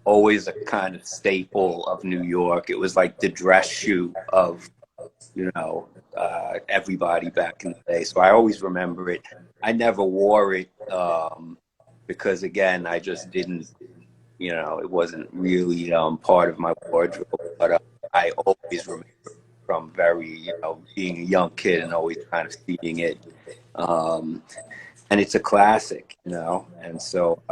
always a kind of staple of New York. It was like the dress shoe of, you know, everybody back in the day. So I always remember it. I never wore it because, again, I just didn't, you know, it wasn't really part of my wardrobe. But I always remember from very, you know, being a young kid and always kind of seeing it. Um, and it's a classic, you know, and so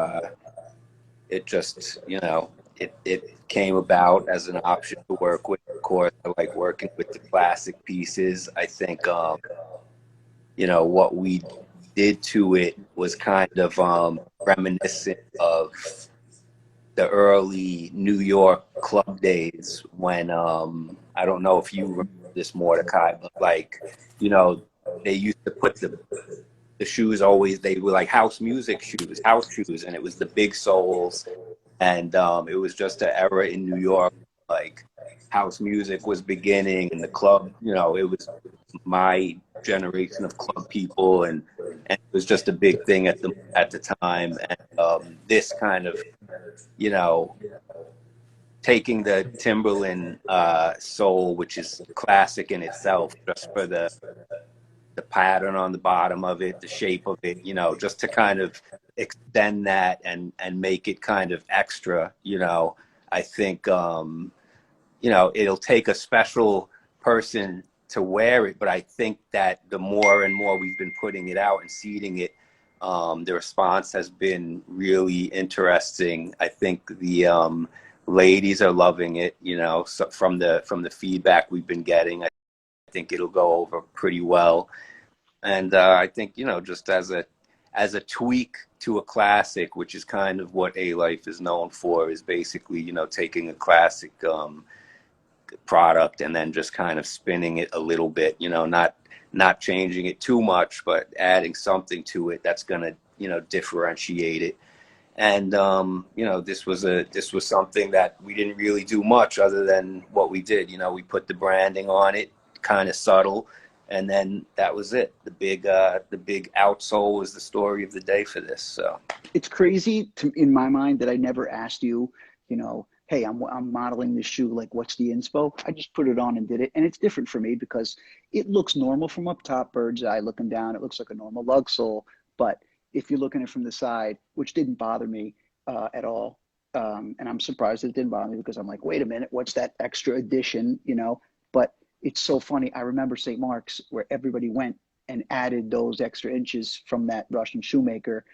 it just, you know, it came about as an option to work with. Of course, I like working with the classic pieces. I think, you know, what we did to it was kind of reminiscent of the early New York club days when, I don't know if you remember this, Mordecai, but like, you know, they used to put the shoes always, they were like house music shoes, house shoes, and it was the big soles. And it was just an era in New York, like house music was beginning and the club, you know, it was my generation of club people, and it was just a big thing at the time. And this kind of, you know, taking the Timbaland sole, which is classic in itself, just for the pattern on the bottom of it, the shape of it, you know, just to kind of extend that and make it kind of extra, you know. I think, you know, it'll take a special person to wear it, but I think that the more and more we've been putting it out and seeding it, the response has been really interesting. I think the ladies are loving it, you know, so from the feedback we've been getting, I think it'll go over pretty well. And I think, you know, just as a tweak to a classic, which is kind of what ALIFE is known for, is basically, you know, taking a classic product and then just kind of spinning it a little bit, you know, not changing it too much, but adding something to it that's going to, you know, differentiate it. And you know, this was something that we didn't really do much other than what we did. You know, we put the branding on it, kind of subtle, and then that was it. The big outsole was the story of the day for this. So it's crazy in my mind that I never asked you, you know, hey, I'm modeling this shoe, like what's the inspo? I just put it on and did it. And it's different for me because it looks normal from up top, bird's eye looking down. It looks like a normal lug sole. But if you're looking at it from the side, which didn't bother me at all, and I'm surprised it didn't bother me because I'm like, wait a minute, what's that extra addition, you know? But it's so funny. I remember St. Mark's where everybody went and added those extra inches from that Russian shoemaker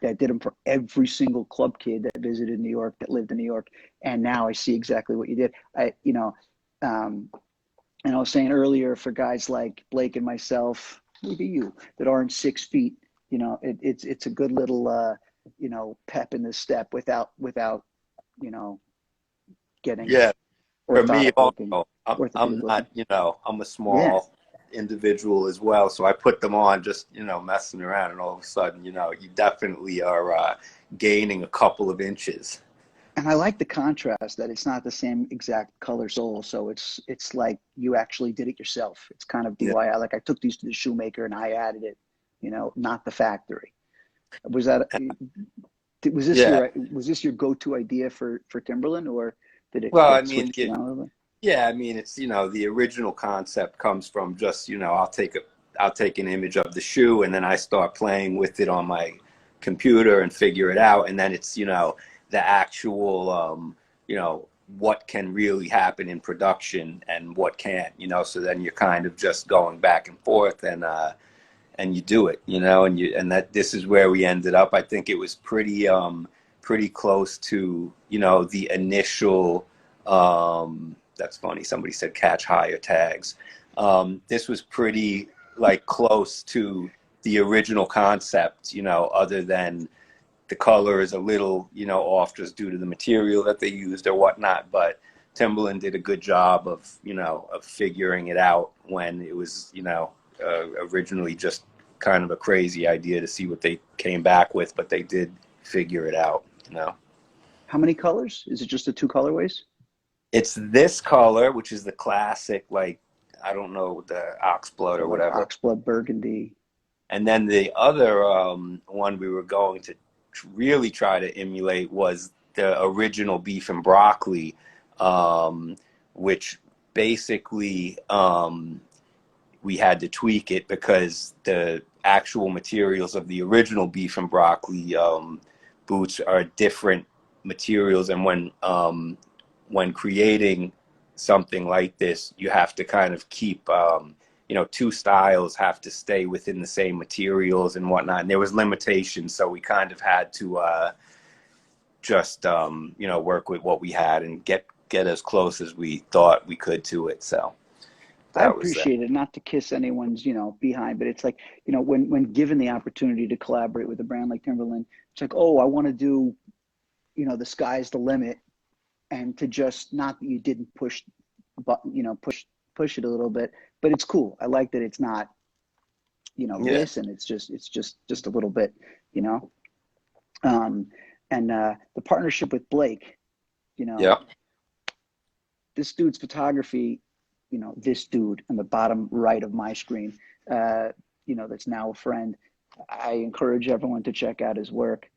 that did them for every single club kid that visited New York, that lived in New York. And now I see exactly what you did. You know, and I was saying earlier, for guys like Blake and myself, maybe you, that aren't 6 feet, you know, it's a good little, you know, pep in the step without, you know, getting yeah, for me looking, also, I'm not, you know, I'm a small individual as well, so I put them on just, you know, messing around, and all of a sudden, you know, you definitely are gaining a couple of inches. And I like the contrast that it's not the same exact color sole, so it's like you actually did it yourself. It's kind of Yeah. DIY. Like I took these to the shoemaker and I added it, you know, not the factory. Was that Yeah. was this your go-to idea for Timberland, or did it Well, I get mean, switched around a little bit? yeah, I mean, it's, you know, the original concept comes from just, you know, I'll take an image of the shoe and then I start playing with it on my computer and figure it out. And then it's, you know, the actual, you know, what can really happen in production and what can't, you know, so then you're kind of just going back and forth and you do it, you know, and that this is where we ended up. I think it was pretty close to, you know, the initial, that's funny. Somebody said catch higher tags. This was pretty like close to the original concept, you know, other than the color is a little, you know, off just due to the material that they used or whatnot. But Timbaland did a good job of, you know, of figuring it out when it was, you know, originally just kind of a crazy idea to see what they came back with, but they did figure it out, you know. How many colors? Is it just the two colorways? It's this color, which is the classic, like, I don't know, the oxblood or Like whatever. oxblood burgundy. And then the other one we were going to really try to emulate was the original beef and broccoli, which basically we had to tweak it because the actual materials of the original beef and broccoli boots are different materials, and when creating something like this, you have to kind of keep you know, two styles have to stay within the same materials and whatnot, and there was limitations, so we kind of had to just you know, work with what we had and get as close as we thought we could to it. So I that was appreciate it, not to kiss anyone's, you know, behind, but it's like, you know, when given the opportunity to collaborate with a brand like Timbaland, it's like, oh, I want to do, you know, the sky's the limit, and to just, not that you didn't push button, you know, push it a little bit, but it's cool. I like that it's not, you know, yeah, this, and it's just a little bit, you know. And the partnership with Blake, you know, yeah, this dude's photography, you know, this dude on the bottom right of my screen, you know, that's now a friend. I encourage everyone to check out his work.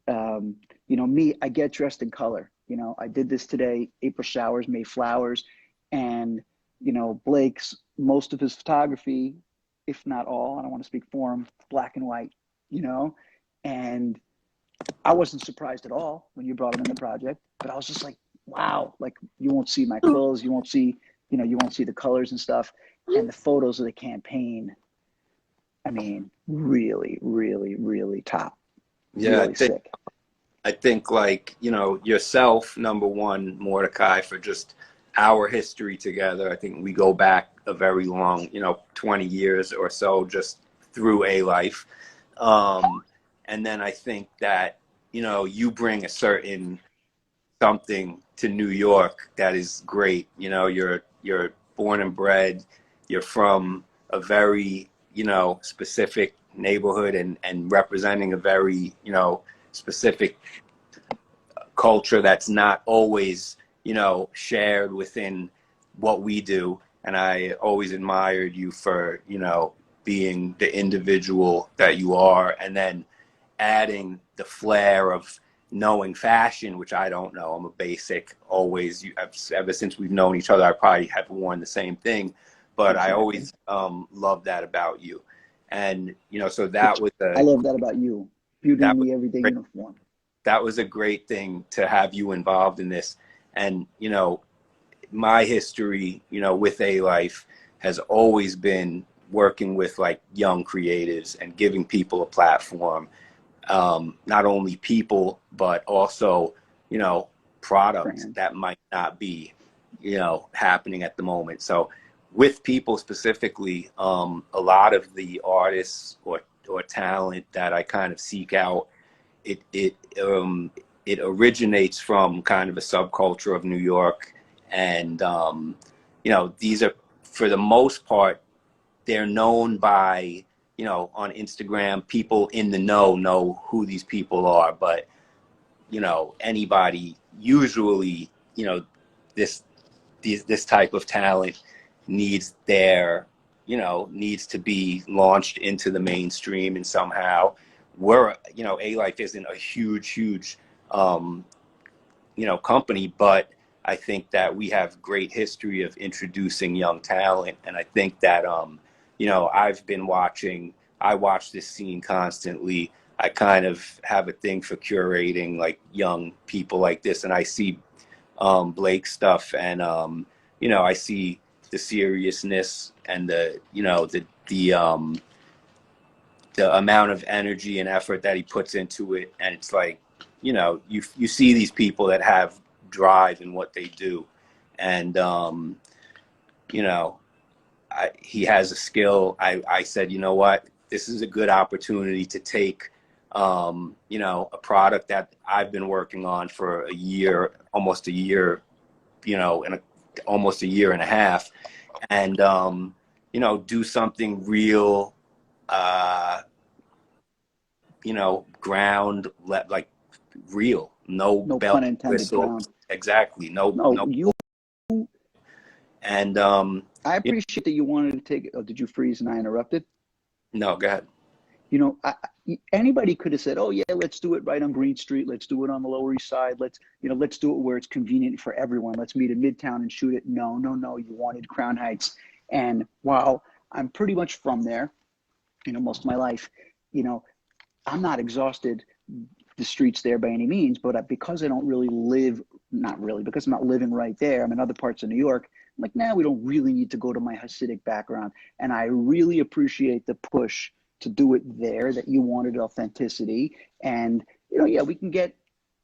You know, me, I get dressed in color. You know, I did this today, April showers, May flowers. And, you know, Blake's, most of his photography, if not all, I don't want to speak for him, black and white, you know. And I wasn't surprised at all when you brought him in the project, but I was just like, wow, like, you won't see my clothes, you won't see, you know, you won't see the colors and stuff. And the photos of the campaign, I mean, really, really, really top, yeah. really sick. I think, like, you know, yourself, number one, Mordecai, for just our history together. I think we go back a very long, you know, 20 years or so, just through ALIFE. And then I think that, you know, you bring a certain something to New York that is great. You know, you're born and bred, you're from a very, you know, specific neighborhood, and representing a very, you know, specific culture that's not always, you know, shared within what we do. And I always admired you for, you know, being the individual that you are, and then adding the flair of knowing fashion, which I don't know. I'm a basic, always, ever since we've known each other, I probably have worn the same thing, but I Exactly. always love that about you. And, you know, so that Which was I love that about you. Beauty that in was the everyday great. uniform. That was a great thing to have you involved in this. And, you know, my history, you know, with ALIFE has always been working with like young creatives and giving people a platform. Not only people, but also, you know, products Brand. that might not be, you know, happening at the moment. So with people specifically, a lot of the artists or talent that I kind of seek out, it it it originates from kind of a subculture of New York, and you know, these are, for the most part, they're known by, you know, on Instagram, people in the know who these people are, but, you know, anybody, usually, you know, this this type of talent needs their, you know, needs to be launched into the mainstream, and somehow we're, you know, ALIFE isn't a huge um, you know, company, but I think that we have great history of introducing young talent, and I think that you know, I watch this scene constantly. I kind of have a thing for curating like young people like this, and I see Blake stuff, and you know, I see the seriousness and the, you know, the amount of energy and effort that he puts into it, and it's like, you know, you see these people that have drive in what they do, and you know, he has a skill. I said, you know what, this is a good opportunity to take you know, a product that I've been working on for a year, almost a year, you know, and almost a year and a half, and you know, do something real, you know, like real, no No bells pun and intended, ground. whistles, exactly, No, no, you. and I you appreciate that you wanted to take it. Oh, did you freeze and I interrupted? know, no, go ahead. You know, anybody could have said, "Oh yeah, let's do it right on Green Street. Let's do it on the Lower East Side. Let's do it where it's convenient for everyone. Let's meet in Midtown and shoot it." No, no, no. You wanted Crown Heights, and while I'm pretty much from there, most of my life, you know, I'm not exhausted the streets there by any means, but because I don't really live, not really, because I'm not living right there, I'm in other parts of New York. I'm like, nah, we don't really need to go to my Hasidic background, and I really appreciate the push to do it there, that you wanted authenticity. And, yeah, we can get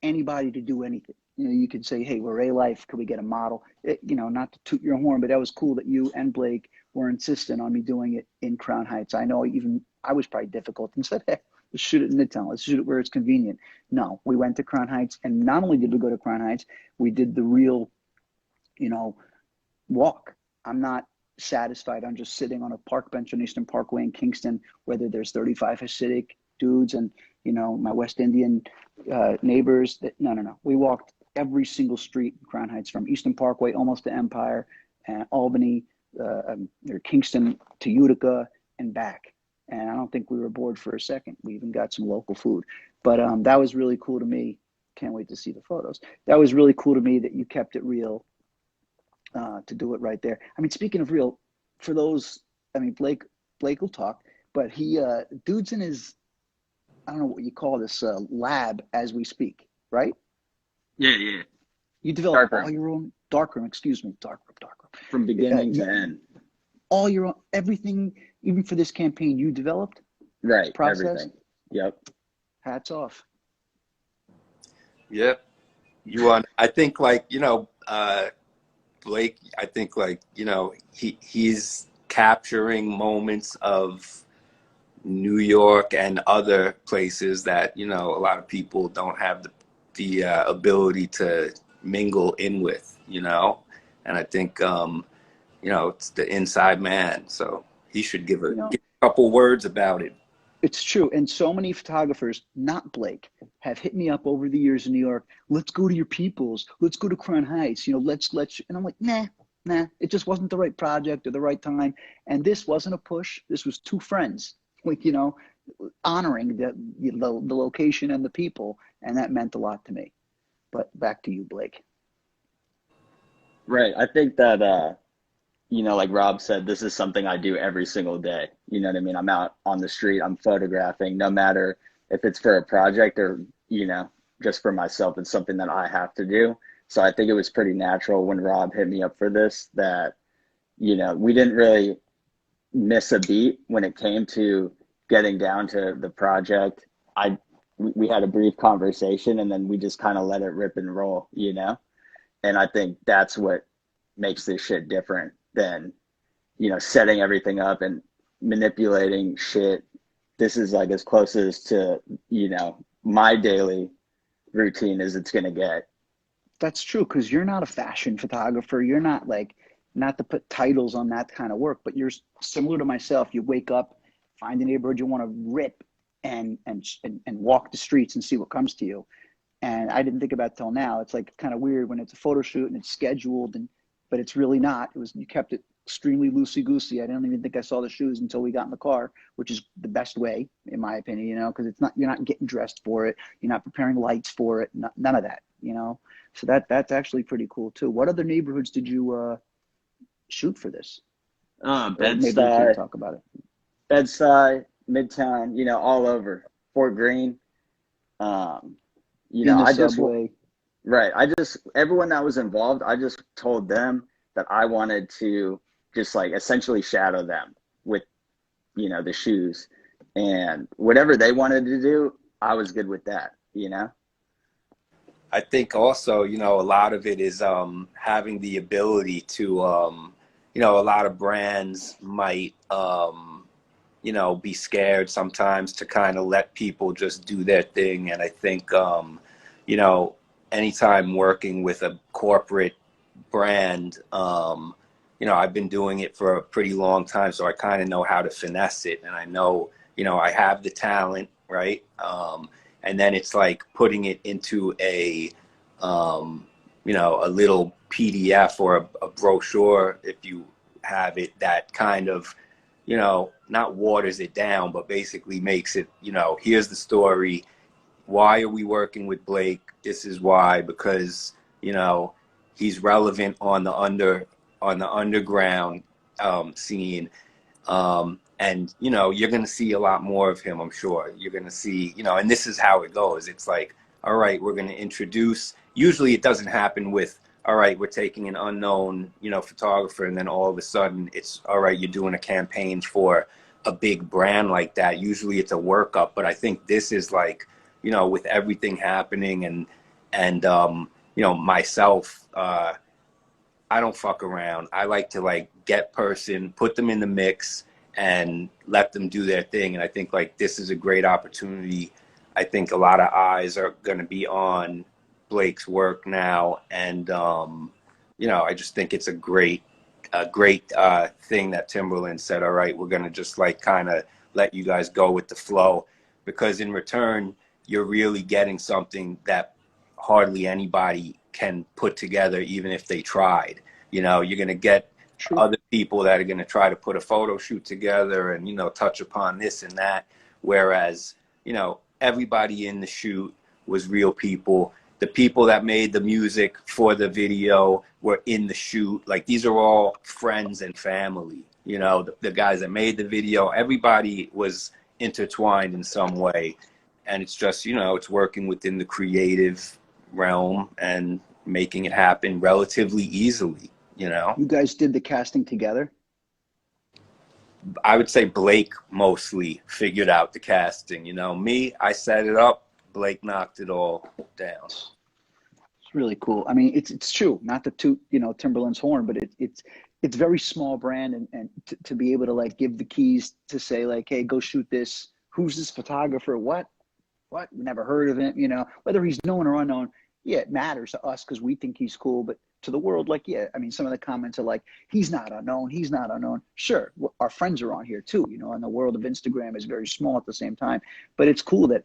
anybody to do anything. You could say, hey, we're ALIFE, could we get a model? Not to toot your horn, but that was cool that you and Blake were insistent on me doing it in Crown Heights. I know even I was probably difficult and said, hey, let's shoot it in Midtown. Let's shoot it where it's convenient. No, we went to Crown Heights, and not only did we go to Crown Heights, we did the real, walk. I'm not satisfied on just sitting on a park bench on Eastern Parkway in Kingston, whether there's 35 Hasidic dudes and, my West Indian neighbors. No. We walked every single street in Crown Heights, from Eastern Parkway almost to Empire and Albany, or Kingston to Utica and back. And I don't think we were bored for a second. We even got some local food. But that was really cool to me. Can't wait to see the photos. That was really cool to me that you kept it real, to do it right there. I mean, speaking of real, for those, Blake will talk, but he, dude's in his, I don't know what you call this, lab as we speak, right? Yeah. You develop all your own darkroom, darkroom. From beginning to end. All your own, everything, even for this campaign, you developed? Right, process? everything. Yep. Hats off. Yep. I think Blake, I think he's capturing moments of New York and other places that, a lot of people don't have the ability to mingle in with, and I think, it's the inside man. So he should give a couple words about it. It's true. And so many photographers, not Blake, have hit me up over the years in New York. Let's go to your peoples. Let's go to Crown Heights. Let's, and I'm like, nah. It just wasn't the right project or the right time. And this wasn't a push. This was two friends, honoring the location and the people. And that meant a lot to me. But back to you, Blake. Right. I think that, like Rob said, this is something I do every single day. You know what I mean? I'm out on the street, I'm photographing, no matter if it's for a project or, just for myself. It's something that I have to do. So I think it was pretty natural when Rob hit me up for this that, we didn't really miss a beat when it came to getting down to the project. We had a brief conversation and then we just kind of let it rip and roll, And I think that's what makes this shit different than, setting everything up and manipulating shit. This is like as close as to, my daily routine as it's going to get. That's true, because you're not a fashion photographer. You're not not to put titles on that kind of work, but you're similar to myself. You wake up, find a neighborhood you want to rip and walk the streets and see what comes to you. And I didn't think about it till now. It's kind of weird when it's a photo shoot and it's scheduled, but it's really not. You kept it extremely loosey-goosey. I didn't even think I saw the shoes until we got in the car, which is the best way, in my opinion, because you're not getting dressed for it. You're not preparing lights for it. None of that, So that's actually pretty cool too. What other neighborhoods did you shoot for this? Bed-Stuy. Maybe we can talk about it. Bed-Stuy, Midtown, all over. Fort Greene. Subway. Everyone that was involved, I just told them that I wanted to just essentially shadow them with, the shoes, and whatever they wanted to do, I was good with that, I think also, a lot of it is having the ability to, a lot of brands might, be scared sometimes to kind of let people just do their thing. And I think, anytime working with a corporate brand, I've been doing it for a pretty long time, so I kind of know how to finesse it. And I know, I have the talent, right? And then it's like putting it into a little PDF or a brochure, if you have it, that kind of you know, not waters it down, but basically makes it, you know, here's the story. Why are we working with Blake? This is why, because, you know, he's relevant on the underground scene. And, you know, you're going to see a lot more of him, I'm sure. You're going to see, you know, and this is how it goes. It's like, all right, we're going to introduce, usually it doesn't happen with, all right, we're taking an unknown, you know, photographer, and then all of a sudden it's, all right, you're doing a campaign for a big brand like that. Usually it's a workup, but I think this is like, you know, with everything happening and you know, myself, I don't fuck around. I like to like get person, put them in the mix and let them do their thing. And I think like this is a great opportunity. I think a lot of eyes are going to be on Blake's work now. And, you know, I just think it's a great thing that Timbaland said, all right, we're going to just like kind of let you guys go with the flow, because in return, you're really getting something that hardly anybody can put together, even if they tried. You know, you're going to get True. other people that are going to try to put a photo shoot together and, you know, touch upon this and that. Whereas, you know, everybody in the shoot was real people. The people that made the music for the video were in the shoot. Like, these are all friends and family. You know, the guys that made the video, everybody was intertwined in some way. And it's just, you know, it's working within the creative realm and making it happen relatively easily, you know. You guys did the casting together? I would say Blake mostly figured out the casting, you know. Me, I set it up, Blake knocked it all down. It's really cool. I mean, it's true. Not to toot, you know, Timberland's horn, but it's very small brand, and to be able to like give the keys to say like, hey, go shoot this. Who's this photographer? What? Never heard of him. You know, whether he's known or unknown, yeah, it matters to us because we think he's cool, but to the world, like, yeah, I mean, some of the comments are like, he's not unknown. He's not unknown. Sure, our friends are on here too, you know, and the world of Instagram is very small at the same time. But it's cool that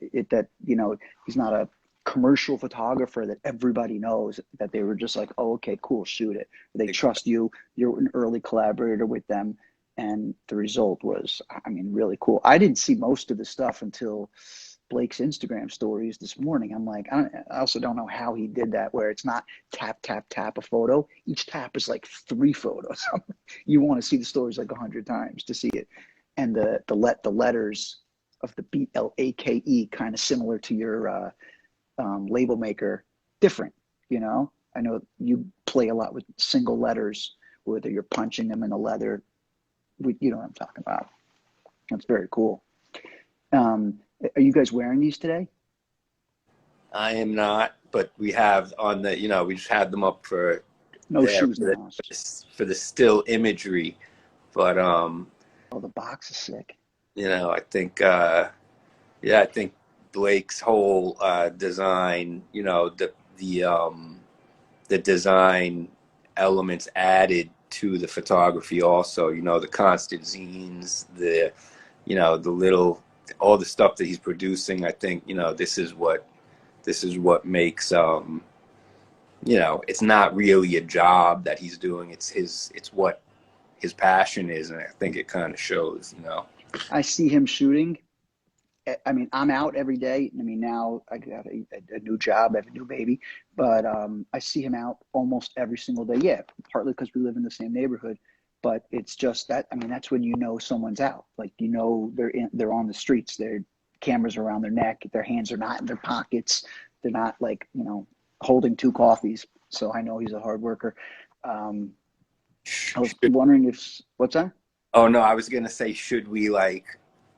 you know, he's not a commercial photographer that everybody knows, that they were just like, oh, okay, cool, shoot it. They trust you. You're an early collaborator with them. And the result was, I mean, really cool. I didn't see most of the stuff until Blake's Instagram stories this morning. I'm like, I also don't know how he did that, where it's not tap, tap, tap a photo. Each tap is like 3 photos. You want to see the stories like 100 times to see it. And the letters of the BLAKE, kind of similar to your label maker, different, you know. I know you play a lot with single letters, whether you're punching them in the leather. You know what I'm talking about. That's very cool. Are you guys wearing these today? I am not, but we have on the, you know, we just had them up for No there shoes now. for the still imagery. But Oh, the box is sick. you know, I think yeah, I think Blake's whole design, you know, the design elements added to the photography also, you know, the constant zines, the, you know, the little, all the stuff that he's producing. I think, you know, this is what makes, you know, it's not really a job that he's doing. It's what his passion is. And I think it kind of shows, you know. I see him shooting. I mean, I'm out every day. I mean, now I got a new job, I have a new baby, but I see him out almost every single day. Yeah, partly because we live in the same neighborhood, but it's just that, I mean, that's when you know someone's out. Like, you know, they're on the streets. Their cameras around their neck. Their hands are not in their pockets. They're not like, you know, holding 2 coffees. So I know he's a hard worker. I was wondering if, what's that? Oh no, I was gonna say, should we like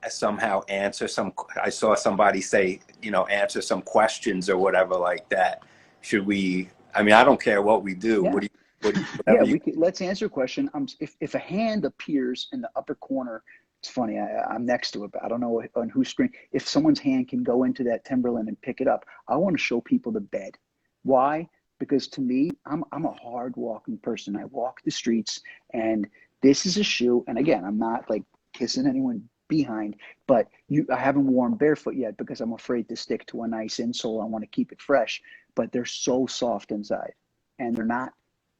somehow answer some? I saw somebody say, you know, answer some questions or whatever like that. Should we? I mean, I don't care what we do. Yeah. Whatever We could, let's answer a question. If a hand appears in the upper corner, it's funny. I'm next to it, but I don't know on whose screen. If someone's hand can go into that Timberland and pick it up, I want to show people the bed. Why? Because to me, I'm a hard walking person. I walk the streets, and this is a shoe. And again, I'm not like kissing anyone behind, but I haven't worn barefoot yet because I'm afraid to stick to a nice insole. I want to keep it fresh, but they're so soft inside, and they're not,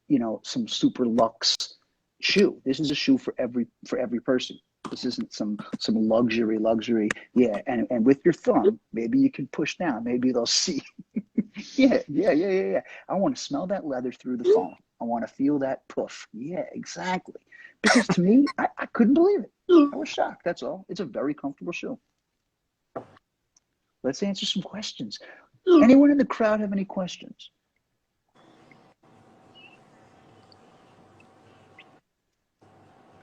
you know, some super luxe shoe. This is a shoe for every person. This isn't some luxury. Yeah, and with your thumb, maybe you can push down. Maybe they'll see. Yeah. I want to smell that leather through the phone. I want to feel that poof. Yeah, exactly. Because to me, I couldn't believe it. I was shocked. That's all. It's a very comfortable shoe. Let's answer some questions. Anyone in the crowd have any questions?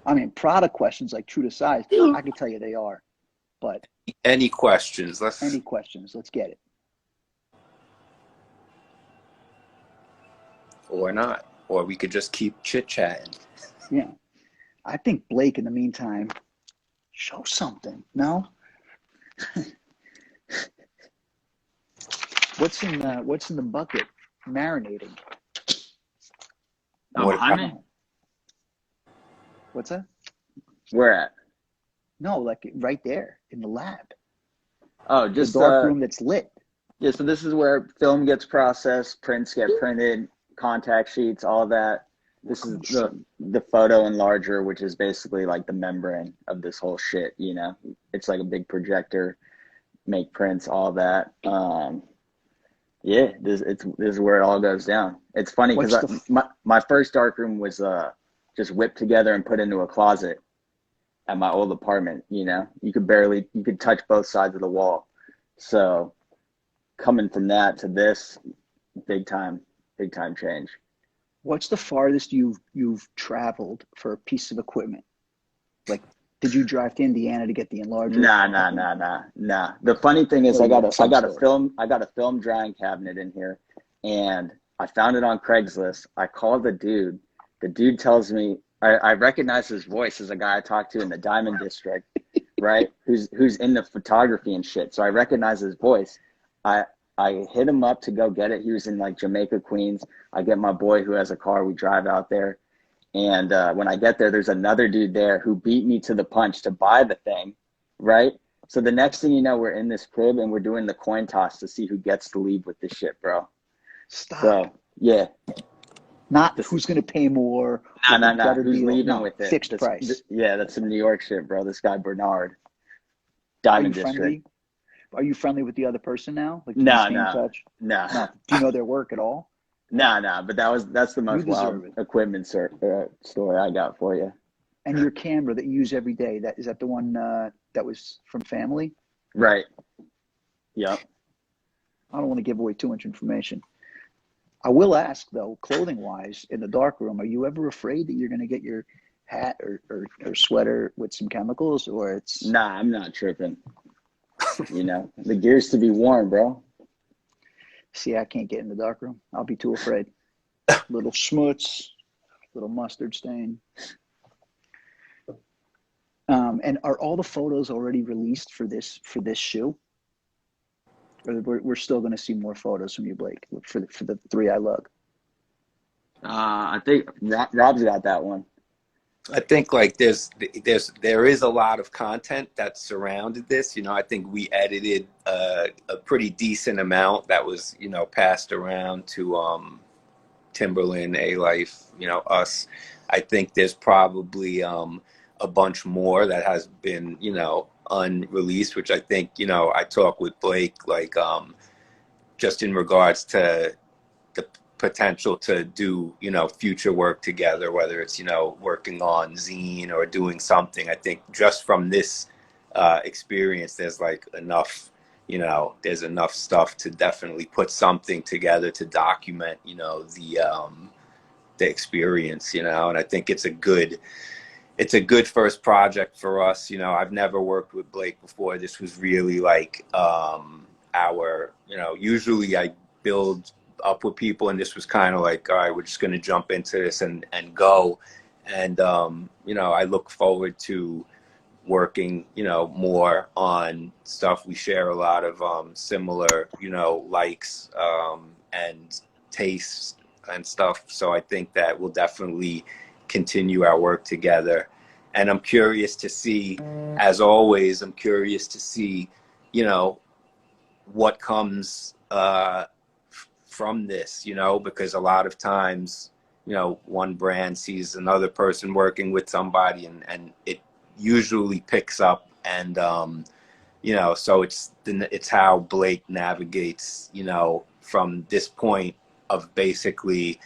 I mean, product questions like true to size, I can tell you they are. But any questions? Any questions? Let's get it. Or not. Or we could just keep chit-chatting. Yeah. I think Blake, in the meantime, show something. No? What's in the bucket? Marinating. Oh, behind me? What's that? Where at? No, like right there in the lab. Oh, just the dark room that's lit. Yeah, so this is where film gets processed, prints get printed, contact sheets, all that. This is the photo enlarger, which is basically like the membrane of this whole shit, you know. It's like a big projector, make prints, all that. Yeah, this is where it all goes down. It's funny because my first darkroom was just whipped together and put into a closet at my old apartment, you know. You could touch both sides of the wall. So coming from that to this, big time change. What's the farthest you've traveled for a piece of equipment? Like, did you drive to Indiana to get the enlarger? Nah. The funny thing is, I got a film drying cabinet in here, and I found it on Craigslist. I called the dude. The dude tells me I recognize his voice as a guy I talked to in the Diamond District, right? Who's into photography and shit. So I recognize his voice. I hit him up to go get it. He was in like Jamaica, Queens. I get my boy who has a car. We drive out there. And when I get there, there's another dude there who beat me to the punch to buy the thing, right? So the next thing you know, we're in this crib and we're doing the coin toss to see who gets to leave with this shit, bro. Stop. So, yeah. Not who's going to pay more. No. Who's leaving with it? Fixed price. Yeah, that's some New York shit, bro. This guy, Bernard. Diamond District. Are you friendly with the other person now? Like, No. Do you know their work at all? No, but that's the most wild equipment story I got for you. And your camera that you use every day, is that the one that was from family? Right. Yep. I don't want to give away too much information. I will ask though, clothing wise, in the dark room, are you ever afraid that you're going to get your hat or sweater with some chemicals, or it's? Nah, I'm not tripping. You know, the gear's to be worn, bro. See, I can't get in the dark room. I'll be too afraid. Little schmutz, little mustard stain. And are all the photos already released for this shoe? Or we're still going to see more photos from you, Blake, for the 3-Eye Lug? I think Rob's got that one. I think like there is a lot of content that surrounded this. You know, I think we edited a pretty decent amount that was, you know, passed around to Timbaland, ALIFE, you know, us. I think there's probably a bunch more that has been, you know, unreleased, which I think, you know, I talk with Blake like just in regards to the potential to do, you know, future work together, whether it's, you know, working on zine or doing something. I think just from this experience, there's like enough, you know, there's enough stuff to definitely put something together to document, you know, the experience, you know. And I think it's a good first project for us. You know, I've never worked with Blake before. This was really like our, you know, usually I build up with people, and this was kind of like, all right, we're just going to jump into this and go. And you know, I look forward to working, you know, more on stuff. We share a lot of similar, you know, likes and tastes and stuff. So I think that we'll definitely continue our work together. And I'm curious to see, as always, you know, what comes from this, you know, because a lot of times, you know, one brand sees another person working with somebody and it, usually picks up, and you know, so it's how Blake navigates, you know, from this point of basically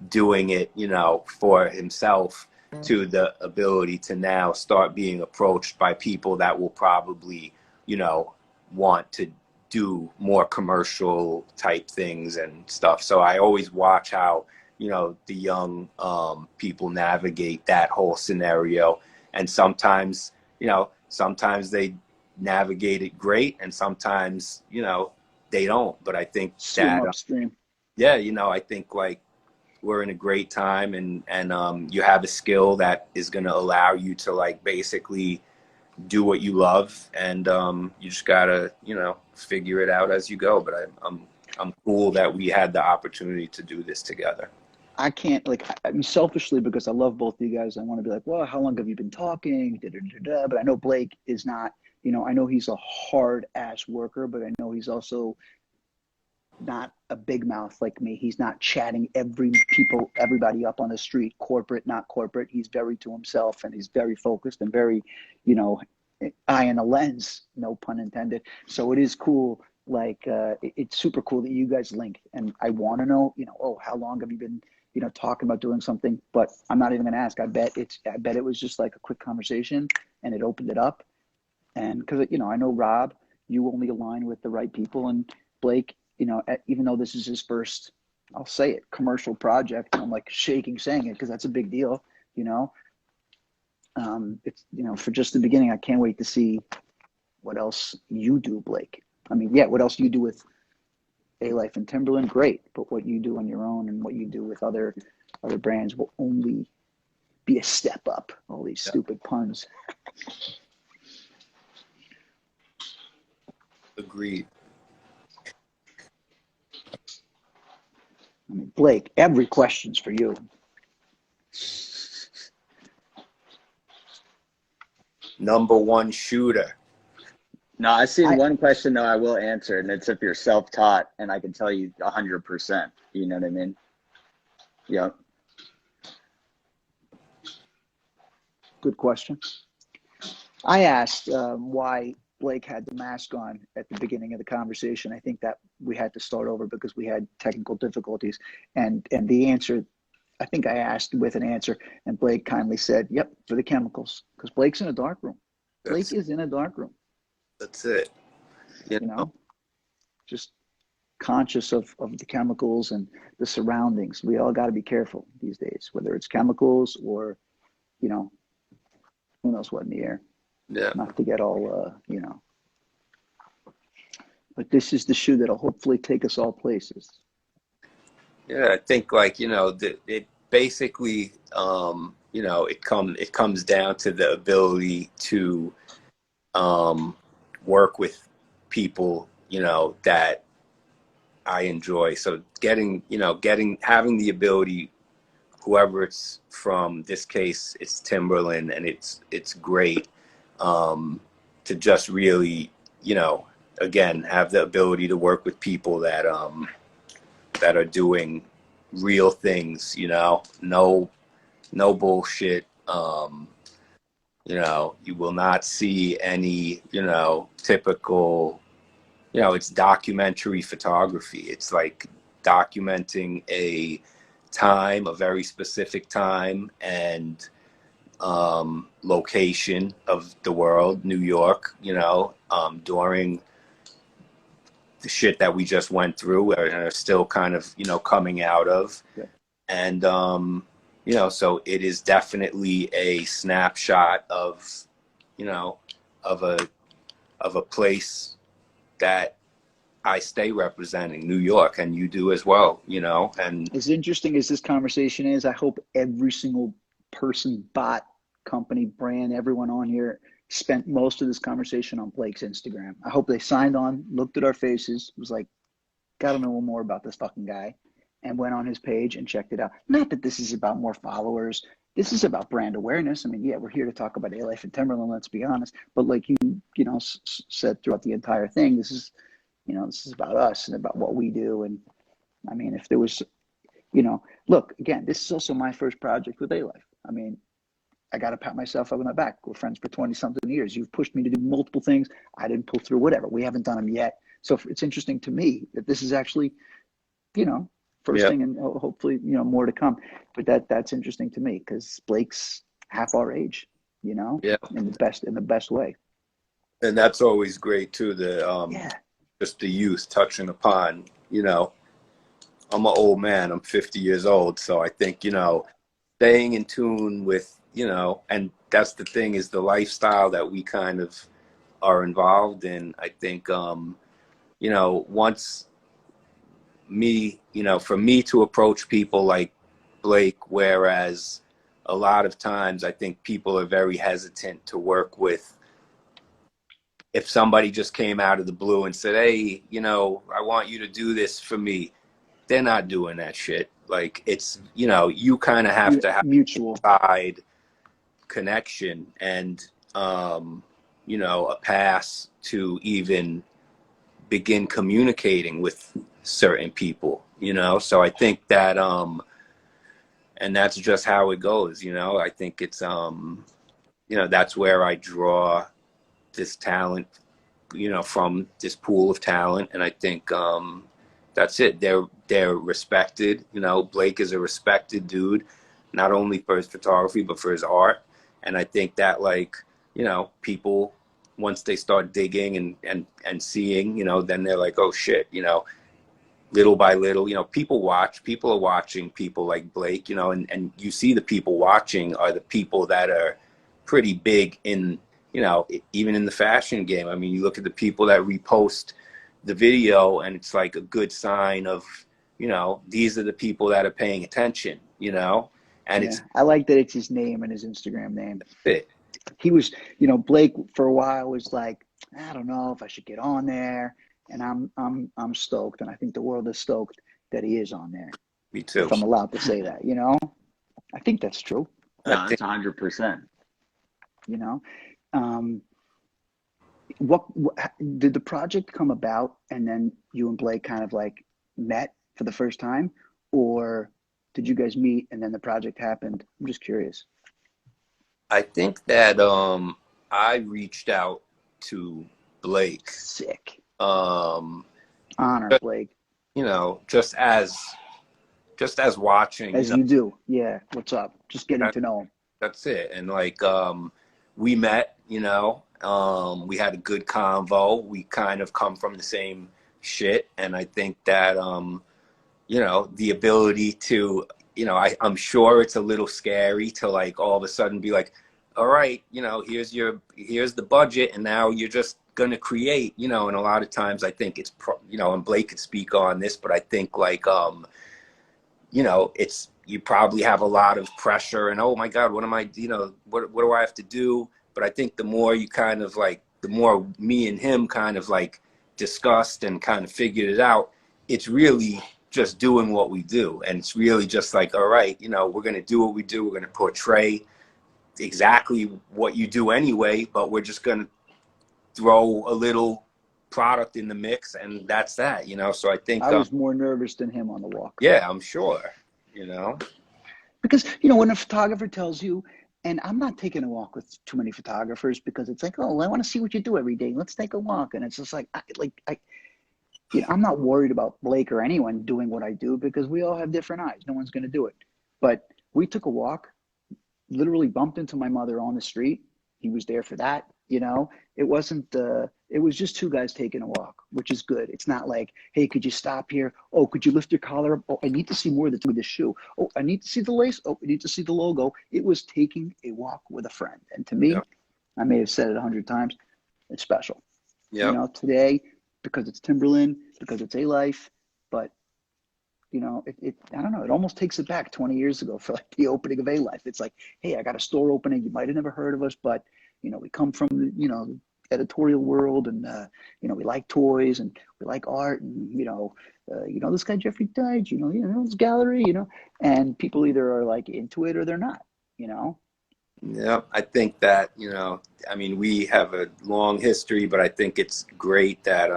doing it, you know, for himself, to the ability to now start being approached by people that will probably, you know, want to do more commercial type things and stuff. So I always watch how, you know, the young people navigate that whole scenario. And sometimes, you know, sometimes they navigate it great, and sometimes, you know, they don't. But I think Swim that, upstream. yeah, you know, I think like we're in a great time, and you have a skill that is going to allow you to like basically do what you love, and you just gotta, you know, figure it out as you go. But I'm cool that we had the opportunity to do this together. I can't, like, I mean, selfishly, because I love both of you guys, I want to be like, well, how long have you been talking? Da, da, da, da. But I know Blake is not, you know, I know he's a hard ass worker, but I know he's also not a big mouth like me. He's not chatting everybody up on the street, corporate, not corporate. He's very to himself, and he's very focused and very, you know, eye in a lens, no pun intended. So it is cool. Like, it's super cool that you guys linked, and I want to know, you know, oh, how long have you been, you know, talking about doing something? But I'm not even gonna ask. I bet it was just like a quick conversation, and it opened it up. And because, you know, I know Rob, you only align with the right people, and Blake, you know, even though this is his first, I'll say it, commercial project, and I'm like shaking saying it because that's a big deal, you know. It's, you know, for just the beginning, I can't wait to see what else you do, Blake. I mean, yeah, what else you do with ALIFE and Timbaland, great, but what you do on your own and what you do with other brands will only be a step up. All these stupid puns. Agreed. I mean, Blake, every question's for you. Number one shooter. No, I seen one question though I will answer, and it's if you're self-taught, and I can tell you 100%. You know what I mean? Yep. Good question. I asked why Blake had the mask on at the beginning of the conversation. I think that we had to start over because we had technical difficulties, and the answer, I think I asked with an answer, and Blake kindly said, "Yep, for the chemicals," because Blake's in a dark room. Blake is in a dark room. That's it. You know, just conscious of the chemicals and the surroundings. We all got to be careful these days, whether it's chemicals or, you know, who knows what in the air. Yeah. Not to get all, you know. But this is the shoe that'll hopefully take us all places. Yeah, I think like, you know, it basically, you know, it comes down to the ability to work with people, you know, that I enjoy. So having the ability, whoever it's from, this case it's Timberland, and it's great, to just really, you know, again, have the ability to work with people that are doing real things, you know, no bullshit. You know, you will not see any, you know, typical, you know, it's documentary photography. It's like documenting a very specific time and location of the world, New York, you know, during the shit that we just went through and are still kind of, you know, coming out of. Yeah. And, you know, so it is definitely a snapshot of, you know, of a place that I stay representing, New York, and you do as well, you know. And as interesting as this conversation is, I hope every single person, bot, company, brand, everyone on here spent most of this conversation on Blake's Instagram. I hope they signed on, looked at our faces, was like, gotta know more about this fucking guy, and went on his page and checked it out. Not that this is about more followers. This is about brand awareness. I mean, yeah, we're here to talk about ALIFE and Timberland, let's be honest. But like you know, said throughout the entire thing, this is, you know, this is about us and about what we do. And I mean, if there was, you know, look, again, this is also my first project with ALIFE. I mean, I got to pat myself on the back. We're friends for 20 something years. You've pushed me to do multiple things. I didn't pull through, whatever. We haven't done them yet. So it's interesting to me that this is actually, you know, first Yeah. thing, and hopefully, you know, more to come. But that's interesting to me because Blake's half our age, you know, Yeah. in the best way. And that's always great too. Yeah. Just the youth touching upon, you know, I'm an old man. I'm 50 years old. So I think, you know, staying in tune with, you know, and that's the thing is the lifestyle that we kind of are involved in. I think, you know, once me, you know, for me to approach people like Blake, whereas a lot of times I think people are very hesitant to work with. If somebody just came out of the blue and said, hey, you know, I want you to do this for me, they're not doing that shit. Like, it's, you know, you kind of have to have Mutual a side connection and, you know, a pass to even begin communicating with certain people, you know? So I think that, and that's just how it goes, you know? I think it's, you know, that's where I draw this talent, you know, from this pool of talent. And I think, that's it. They're respected. You know, Blake is a respected dude, not only for his photography but for his art. And I think that, like, you know, people once they start digging and seeing, you know, then they're like, oh shit, you know, little by little, you know, people are watching people like Blake, you know, and you see the people watching are the people that are pretty big in, you know, even in the fashion game. I mean, you look at the people that repost the video and it's like a good sign of, you know, these are the people that are paying attention, you know, and Yeah, I like that it's his name and his Instagram name. it. He was, you know, Blake for a while was like, I don't know if I should get on there, and I'm stoked, and I think the world is stoked that he is on there. Me too. If I'm allowed to say that, you know, I think that's true. No, that's 100%. You know, what did the project come about, and then you and Blake kind of like met for the first time, or did you guys meet and then the project happened? I'm just curious. I think that I reached out to Blake, Sick um, honor, just, Blake. you know, just as watching, you As know, you do. Yeah. What's up? Just getting to know him. that's it. And like, we met, you know, we had a good convo. We kind of come from the same shit. And I think that, you know, the ability to, you know, I'm sure it's a little scary to like all of a sudden be like, all right, you know, here's the budget. And now you're just going to create, you know, and a lot of times I think it's, you know, and Blake could speak on this, but I think like, you know, it's, you probably have a lot of pressure and, oh my God, what am I, you know, what do I have to do? But I think the more you kind of like, the more me and him kind of like discussed and kind of figured it out, it's really just doing what we do. And it's really just like, all right, you know, we're going to do what we do. We're going to portray exactly what you do anyway, but we're just going to throw a little product in the mix and that's that, you know? So I think, I was more nervous than him on the walk. yeah, I'm sure, you know? Because, you know, when a photographer tells you, and I'm not taking a walk with too many photographers because it's like, oh, I want to see what you do every day. Let's take a walk. And it's just like, you know, I'm not worried about Blake or anyone doing what I do because we all have different eyes. No one's going to do it. But we took a walk, literally bumped into my mother on the street. He was there for that, you know. It wasn't it was just two guys taking a walk, which is good. It's not like, hey, could you stop here? Oh, could you lift your collar up? Oh, I need to see more of the shoe. Oh, I need to see the lace. Oh, I need to see the logo. It was taking a walk with a friend. And to me, Yeah. I may have said it 100 times, it's special. Yeah. You know, today, because it's Timbaland, because it's ALIFE, but you know, I don't know, it almost takes it back 20 years ago for like the opening of ALIFE. It's like, hey, I got a store opening. You might have never heard of us, but you know, we come from the, you know, editorial world and you know, we like toys and we like art and you know, this guy Jeffrey Deitch, you know, this gallery, you know, and people either are like into it or they're not, you know. Yeah, I think that, you know, I mean, we have a long history, but I think it's great that,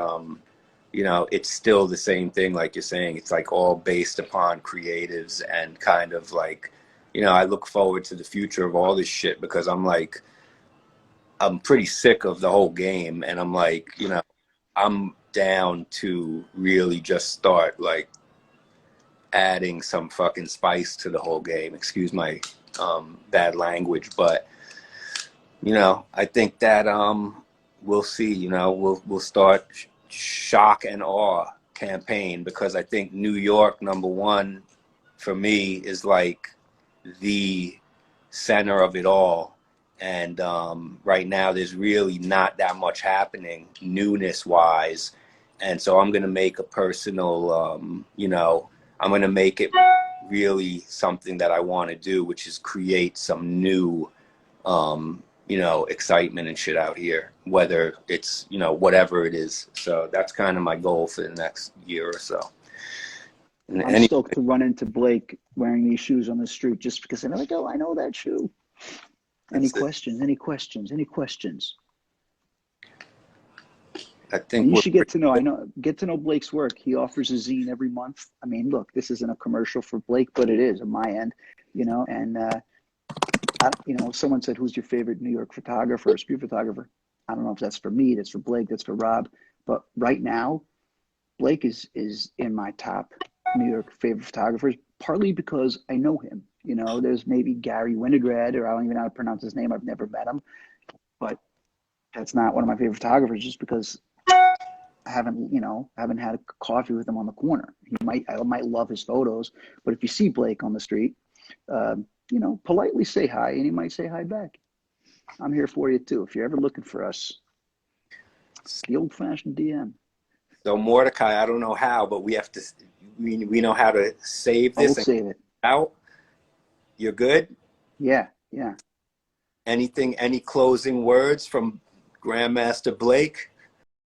you know, it's still the same thing, like you're saying. It's like all based upon creatives and kind of like, you know, I look forward to the future of all this shit because I'm like, I'm pretty sick of the whole game, and I'm like, you know, I'm down to really just start like adding some fucking spice to the whole game. Excuse my bad language, but you know, I think that we'll see. You know, we'll start shock and awe campaign, because I think New York, number one, for me is like the center of it all. And right now, there's really not that much happening newness wise. And so I'm going to make a personal, you know, I'm going to make it really something that I want to do, which is create some new, you know, excitement and shit out here, whether it's, you know, whatever it is. So that's kind of my goal for the next year or so. And I'm stoked to run into Blake wearing these shoes on the street just because I'm like, oh, I know that shoe. Any questions? Any questions? Any questions? I think you should get to know Blake's work. He offers a zine every month. I mean, look, this isn't a commercial for Blake, but it is on my end, you know. And you know, someone said, "Who's your favorite New York photographer or street photographer?" I don't know if that's for me, that's for Blake, that's for Rob, but right now, Blake is in my top New York favorite photographers, partly because I know him. You know, there's maybe Gary Winograd, or I don't even know how to pronounce his name. I've never met him, but that's not one of my favorite photographers just because I haven't had a coffee with him on the corner. I might love his photos, but if you see Blake on the street, you know, politely say hi, and he might say hi back. I'm here for you too. If you're ever looking for us, it's the old-fashioned DM. So Mordecai, I don't know how, but we have to. We know how to save this. We'll save it out. You're good. Yeah. Anything? Any closing words from Grandmaster Blake?